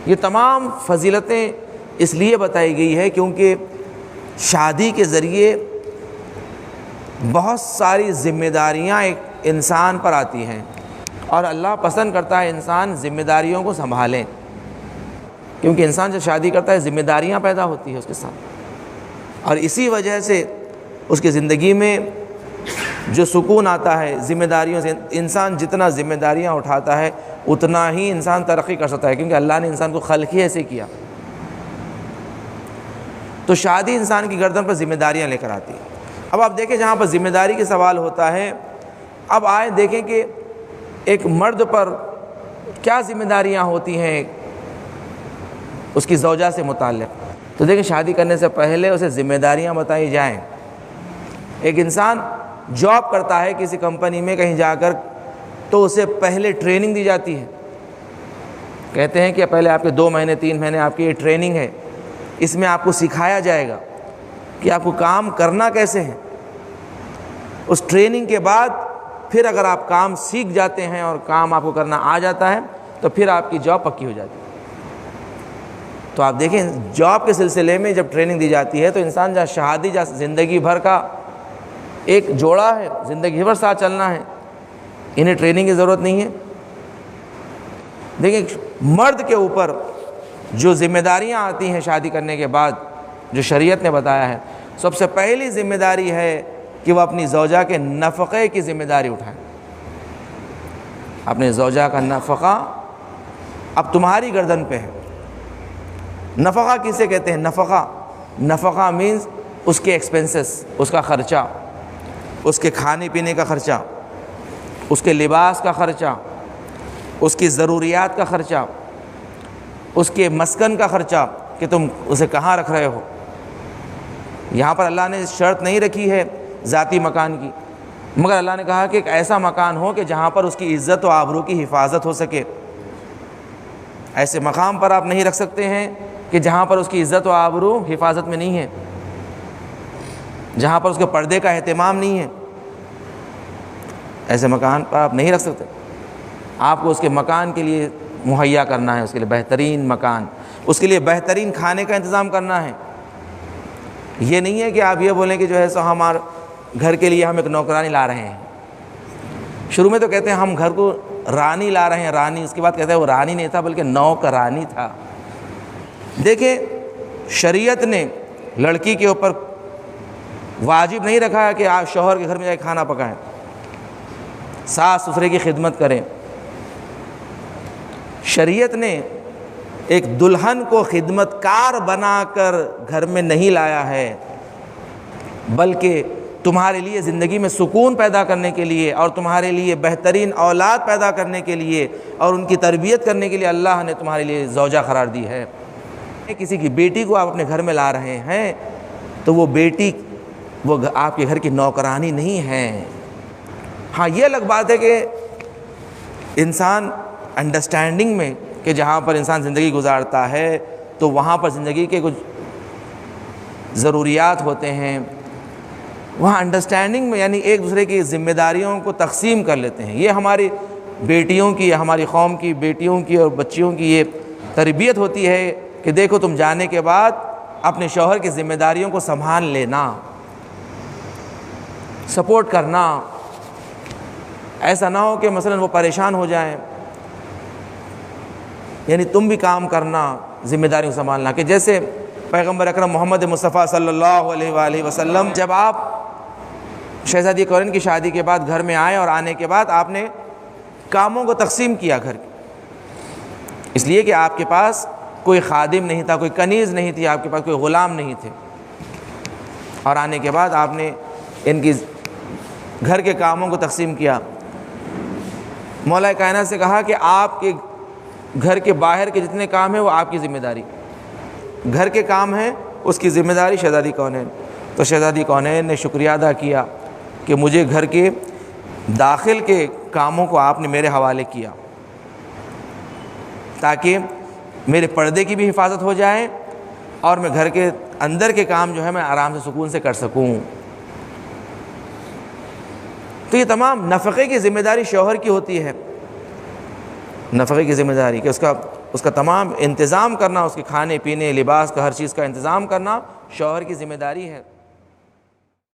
یہ تمام فضیلتیں اس لیے بتائی گئی ہے کیونکہ شادی کے ذریعے بہت ساری ذمہ داریاں ایک انسان پر آتی ہیں، اور اللہ پسند کرتا ہے انسان ذمہ داریوں کو سنبھالیں، کیونکہ انسان جب شادی کرتا ہے ذمہ داریاں پیدا ہوتی ہیں اس کے ساتھ، اور اسی وجہ سے اس کی زندگی میں جو سکون آتا ہے ذمہ داریوں سے، انسان جتنا ذمہ داریاں اٹھاتا ہے اتنا ہی انسان ترقی کر سکتا ہے، کیونکہ اللہ نے انسان کو خلق ہی ایسے کیا۔ تو شادی انسان کی گردن پر ذمہ داریاں لے کر آتی ہے۔ اب آپ دیکھیں جہاں پر ذمہ داری کا سوال ہوتا ہے، اب آئے دیکھیں کہ ایک مرد پر کیا ذمہ داریاں ہوتی ہیں اس کی زوجہ سے متعلق۔ تو دیکھیں شادی کرنے سے پہلے اسے ذمہ داریاں بتائی جائیں۔ ایک انسان جاب کرتا ہے کسی کمپنی میں کہیں جا کر، تو اسے پہلے ٹریننگ دی جاتی ہے، کہتے ہیں کہ پہلے آپ کے 2 مہینے 3 مہینے آپ کی یہ ٹریننگ ہے، اس میں آپ کو سکھایا جائے گا کہ آپ کو کام کرنا کیسے ہے۔ اس ٹریننگ کے بعد پھر اگر آپ کام سیکھ جاتے ہیں اور کام آپ کو کرنا آ جاتا ہے تو پھر آپ کی جاب پکی ہو جاتی ہے۔ تو آپ دیکھیں جاب کے سلسلے میں جب ٹریننگ دی جاتی ہے تو انسان جہاں شہادی جہاں زندگی بھر کا ایک جوڑا ہے، زندگی بھر ساتھ چلنا ہے، انہیں ٹریننگ کی ضرورت نہیں ہے۔ دیکھیں مرد کے اوپر جو ذمہ داریاں آتی ہیں شادی کرنے کے بعد جو شریعت نے بتایا ہے، سب سے پہلی ذمہ داری ہے کہ وہ اپنی زوجہ کے نفقے کی ذمہ داری اٹھائیں۔ اپنے زوجہ کا نفقہ اب تمہاری گردن پہ ہے۔ نفقہ کسے کہتے ہیں؟ نفقہ مینز اس کے ایکسپنسز، اس کا خرچہ، اس کے کھانے پینے کا خرچہ، اس کے لباس کا خرچہ، اس کی ضروریات کا خرچہ، اس کے مسکن کا خرچہ کہ تم اسے کہاں رکھ رہے ہو۔ یہاں پر اللہ نے شرط نہیں رکھی ہے ذاتی مکان کی، مگر اللہ نے کہا کہ ایک ایسا مکان ہو کہ جہاں پر اس کی عزت و آبرو کی حفاظت ہو سکے۔ ایسے مقام پر آپ نہیں رکھ سکتے ہیں کہ جہاں پر اس کی عزت و آبرو حفاظت میں نہیں ہے، جہاں پر اس کے پردے کا اہتمام نہیں ہے، ایسے مکان پر آپ نہیں رکھ سکتے۔ آپ کو اس کے مکان کے لیے مہیا کرنا ہے، اس کے لیے بہترین مکان، اس کے لیے بہترین کھانے کا انتظام کرنا ہے۔ یہ نہیں ہے کہ آپ یہ بولیں کہ جو ہے سو ہمارے گھر کے لیے ہم ایک نوکرانی لا رہے ہیں۔ شروع میں تو کہتے ہیں ہم گھر کو رانی لا رہے ہیں، رانی، اس کے بعد کہتے ہیں وہ رانی نہیں تھا بلکہ نوکرانی تھا۔ دیکھیں شریعت نے لڑکی کے اوپر واجب نہیں رکھا ہے کہ آپ شوہر کے گھر میں جا کے کھانا پکائیں، ساس سسرے کی خدمت کریں۔ شریعت نے ایک دلہن کو خدمت کار بنا کر گھر میں نہیں لایا ہے، بلکہ تمہارے لیے زندگی میں سکون پیدا کرنے کے لیے اور تمہارے لیے بہترین اولاد پیدا کرنے کے لیے اور ان کی تربیت کرنے کے لیے اللہ نے تمہارے لیے زوجہ قرار دی ہے۔ کسی کی بیٹی کو آپ اپنے گھر میں لا رہے ہیں تو وہ بیٹی وہ آپ کے گھر کی نوکرانی نہیں ہے۔ ہاں یہ الگ بات ہے کہ انسان انڈرسٹینڈنگ میں کہ جہاں پر انسان زندگی گزارتا ہے تو وہاں پر زندگی کے کچھ ضروریات ہوتے ہیں، وہاں انڈرسٹینڈنگ میں یعنی ایک دوسرے کی ذمہ داریوں کو تقسیم کر لیتے ہیں۔ یہ ہماری بیٹیوں کی، ہماری قوم کی بیٹیوں کی اور بچیوں کی یہ تربیت ہوتی ہے کہ دیکھو تم جانے کے بعد اپنے شوہر کی ذمہ داریوں کو سنبھال لینا، سپورٹ کرنا، ایسا نہ ہو کہ مثلا وہ پریشان ہو جائیں، یعنی تم بھی کام کرنا، ذمہ داریوں کو سنبھالنا۔ کہ جیسے پیغمبر اکرم محمد مصطفیٰ صلی اللہ علیہ وآلہ وسلم جب آپ شہزادی کورن کی شادی کے بعد گھر میں آئے اور آنے کے بعد آپ نے کاموں کو تقسیم کیا گھر کے، اس لیے کہ آپ کے پاس کوئی خادم نہیں تھا، کوئی کنیز نہیں تھی، آپ کے پاس کوئی غلام نہیں تھے، اور آنے کے بعد آپ نے ان کی گھر کے کاموں کو تقسیم کیا۔ مولا کائنات سے کہا کہ آپ کے گھر کے باہر کے جتنے کام ہیں وہ آپ کی ذمہ داری، گھر کے کام ہیں اس کی ذمہ داری شہزادی کونین۔ تو شہزادی کونین نے شکریہ ادا کیا کہ مجھے گھر کے داخل کے کاموں کو آپ نے میرے حوالے کیا تاکہ میرے پردے کی بھی حفاظت ہو جائے اور میں گھر کے اندر کے کام جو ہے میں آرام سے سکون سے کر سکوں۔ تو یہ تمام نفقے کی ذمہ داری شوہر کی ہوتی ہے، نفقے کی ذمہ داری کہ اس کا اس کا تمام انتظام کرنا، اس کے کھانے پینے لباس کا ہر چیز کا انتظام کرنا شوہر کی ذمہ داری ہے۔